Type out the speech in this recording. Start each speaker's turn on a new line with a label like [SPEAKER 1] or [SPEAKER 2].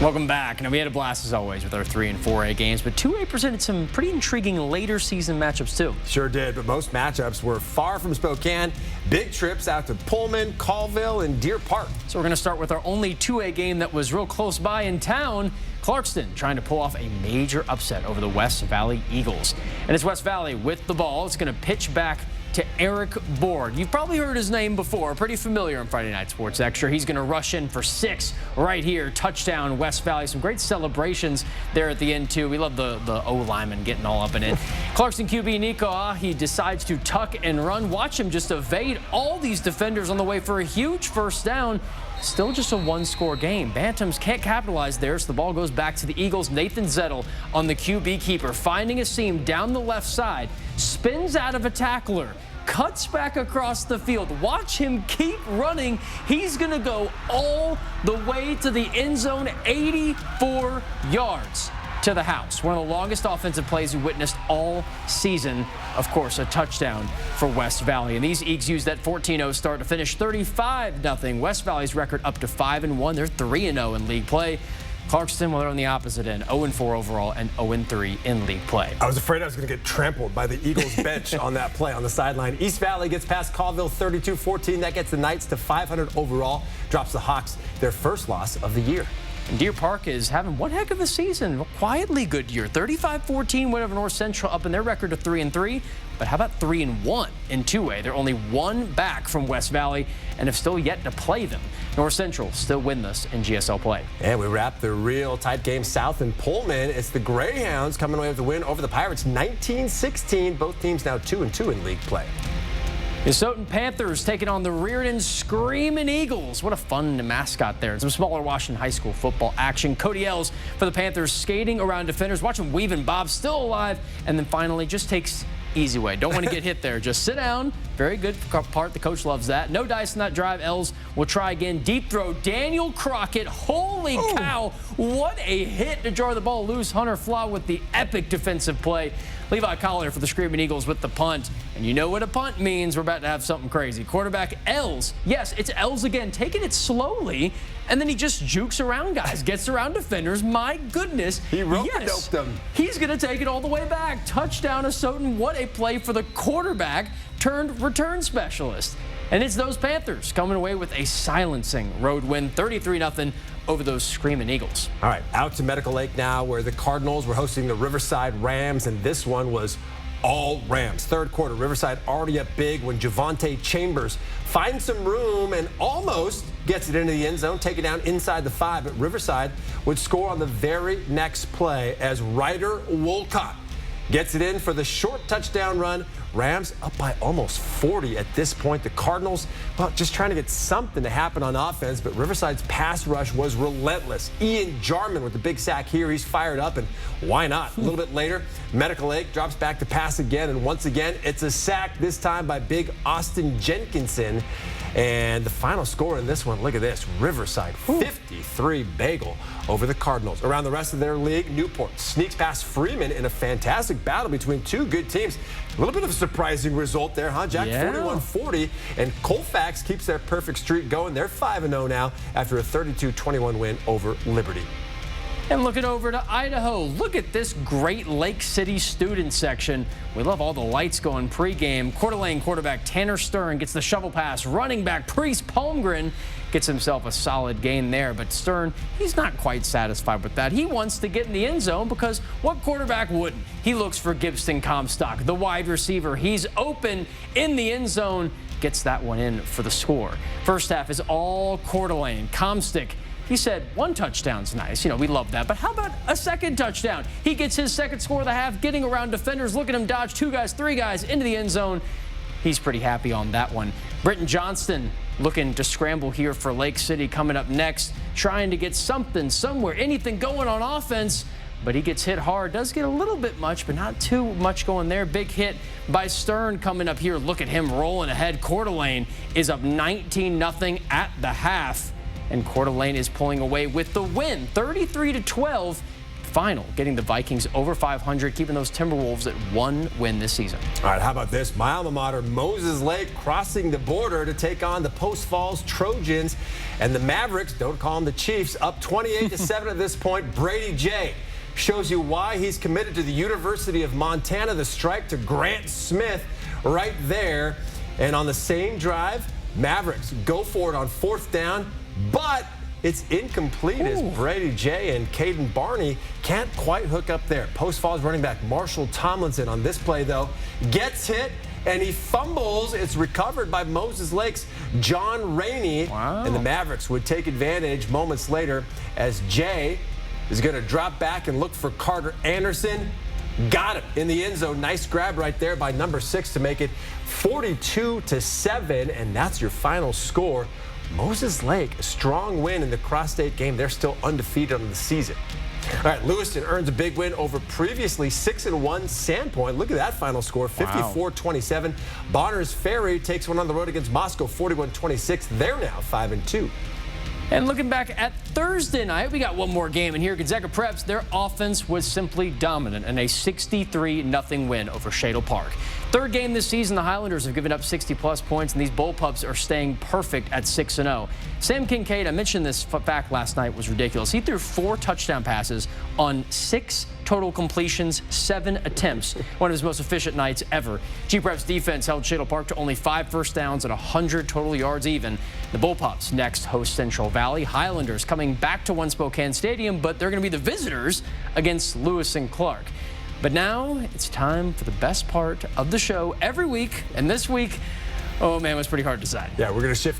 [SPEAKER 1] Welcome back. Now, we had a blast as always with our 3 and 4A games, but 2A presented some pretty intriguing later season matchups too.
[SPEAKER 2] Sure did, but most matchups were far from Spokane. Big trips out to Pullman, Colville, and Deer Park.
[SPEAKER 1] So we're going to start with our only 2A game that was real close by in town. Clarkston trying to pull off a major upset over the West Valley Eagles. And it's West Valley with the ball. It's going to pitch back to Eric Board. You've probably heard his name before, pretty familiar on Friday Night Sports Extra. He's going to rush in for 6 right here. Touchdown, West Valley. Some great celebrations there at the end, too. We love the O-lineman getting all up in it. Clarkston QB Nico, he decides to tuck and run. Watch him just evade all these defenders on the way for a huge first down. Still just a one-score game. Bantams can't capitalize there, so the ball goes back to the Eagles. Nathan Zettel on the QB keeper, finding a seam down the left side, spins out of a tackler, cuts back across the field. Watch him keep running. He's going to go all the way to the end zone, 84 yards to the house. One of the longest offensive plays we witnessed all season. Of course, a touchdown for West Valley. And these Eagles used that 14-0 start to finish 35-0. West Valley's record up to 5-1. They're 3-0 in league play. Clarkston, well, they're on the opposite end, 0-4 overall and 0-3 in league play.
[SPEAKER 2] I was afraid I was going to get trampled by the Eagles bench on that play on the sideline. East Valley gets past Colville 32-14. That gets the Knights to 500 overall, drops the Hawks their first loss of the year.
[SPEAKER 1] And Deer Park is having one heck of a season. A quietly good year. 35-14 win over North Central, up in their record to 3-3. But how about 3-1 in 2A? They're only one back from West Valley and have still yet to play them. North Central still winless in GSL play.
[SPEAKER 2] And we wrap the real tight game south in Pullman. It's the Greyhounds coming away with the win over the Pirates, 19-16. Both teams now 2-2 in league play.
[SPEAKER 1] The Stoughton Panthers taking on the Reardon Screaming Eagles. What a fun mascot there. And some smaller Washington High School football action. Cody Ells for the Panthers skating around defenders. Watch him weave and bob, still alive. And then finally just takes easy way. Don't want to get hit there. Just sit down. Very good part. The coach loves that. No dice in that drive. Ells will try again. Deep throw. Daniel Crockett. Holy cow. What a hit to jar the ball loose. Hunter Flaw with the epic defensive play. Levi Collier for the Screaming Eagles with the punt. And you know what a punt means. We're about to have something crazy. Quarterback Ells. Yes, it's Ells again. Taking it slowly. And then he just jukes around guys. Gets around defenders. My goodness.
[SPEAKER 2] He rope-a-doped them.
[SPEAKER 1] He's going to take it all the way back. Touchdown to Stoughton. What a play for the quarterback turned return specialist. And it's those Panthers coming away with a silencing road win, 33-0 over those Screaming Eagles.
[SPEAKER 2] All right, out to Medical Lake now, where the Cardinals were hosting the Riverside Rams, and this one was all Rams. Third quarter, Riverside already up big when Javante Chambers finds some room and almost gets it into the end zone, take it down inside the 5. But Riverside would score on the very next play as Ryder Wolcott gets it in for the short touchdown run. Rams up by almost 40 at this point. The Cardinals, well, just trying to get something to happen on offense, but Riverside's pass rush was relentless. Ian Jarman with the big sack here. He's fired up, and why not? A little bit later, Medical Lake drops back to pass again, and once again, it's a sack, this time by big Austin Jenkinson. And the final score in this one, look at this, Riverside 53 bagel over the Cardinals. Around the rest of their league, Newport sneaks past Freeman in a fantastic battle between two good teams. A little bit of a surprising result there, huh, Jack?
[SPEAKER 1] Yeah.
[SPEAKER 2] 41-40, and Colfax keeps their perfect streak going. They're 5-0 now after a 32-21 win over Liberty.
[SPEAKER 1] And looking over to Idaho, look at this great Lake City student section. We love all the lights going pregame. Coeur d'Alene quarterback Tanner Stern gets the shovel pass. Running back Priest Palmgren gets himself a solid gain there. But Stern, he's not quite satisfied with that. He wants to get in the end zone because what quarterback wouldn't? He looks for Gibson Comstock, the wide receiver. He's open in the end zone. Gets that one in for the score. First half is all Coeur d'Alene. Comstock, he said, 1 touchdown's nice. You know, we love that. But how about a second touchdown? He gets his second score of the half, getting around defenders. Look at him dodge 2 guys, 3 guys into the end zone. He's pretty happy on that one. Britton Johnston looking to scramble here for Lake City coming up next, trying to get something, somewhere, anything going on offense. But he gets hit hard. Does get a little bit much, but not too much going there. Big hit by Stern coming up here. Look at him rolling ahead. Coeur d'Alene is up 19-0 at the half. And Coeur d'Alene is pulling away with the win, 33-12. final, getting the Vikings over 500, keeping those Timberwolves at 1 win this season.
[SPEAKER 2] All right, how about this? My alma mater, Moses Lake, crossing the border to take on the Post Falls Trojans. And the Mavericks, don't call them the Chiefs, up 28-7 at this point. Brady J shows you why he's committed to the University of Montana. The strike to Grant Smith right there. And on the same drive, Mavericks go for it on 4th down, but it's incomplete as Brady J and Caden Barney can't quite hook up there. Post Falls running back Marshall Tomlinson on this play, though, gets hit and he fumbles. It's recovered by Moses Lake's John Rainey.
[SPEAKER 1] Wow.
[SPEAKER 2] And the Mavericks would take advantage moments later as Jay is going to drop back and look for Carter Anderson. Got him in the end zone. Nice grab right there by number 6 to make it 42-7, and that's your final score. Moses Lake, a strong win in the cross-state game. They're still undefeated on the season. All right, Lewiston earns a big win over previously 6-1 Sandpoint. Look at that final score, 54-27. Bonners Ferry takes one on the road against Moscow, 41-26. They're now 5-2.
[SPEAKER 1] And looking back at Thursday night, we got one more game in here. Gonzaga Preps, their offense was simply dominant in a 63-0 win over Shadle Park. Third game this season, the Highlanders have given up 60-plus points, and these Bull Pups are staying perfect at 6-0. Sam Kincaid, I mentioned this fact last night, was ridiculous. He threw 4 touchdown passes on 6 total completions, 7 attempts. One of his most efficient nights ever. G-Prep's defense held Shadle Park to only 5 first downs and 100 total yards even. The Bull Pups next host Central Valley. Highlanders coming back to One Spokane Stadium, but they're going to be the visitors against Lewis and Clark. But now it's time for the best part of the show every week. And this week, oh man, it was pretty hard to decide.
[SPEAKER 2] Yeah, we're going to shift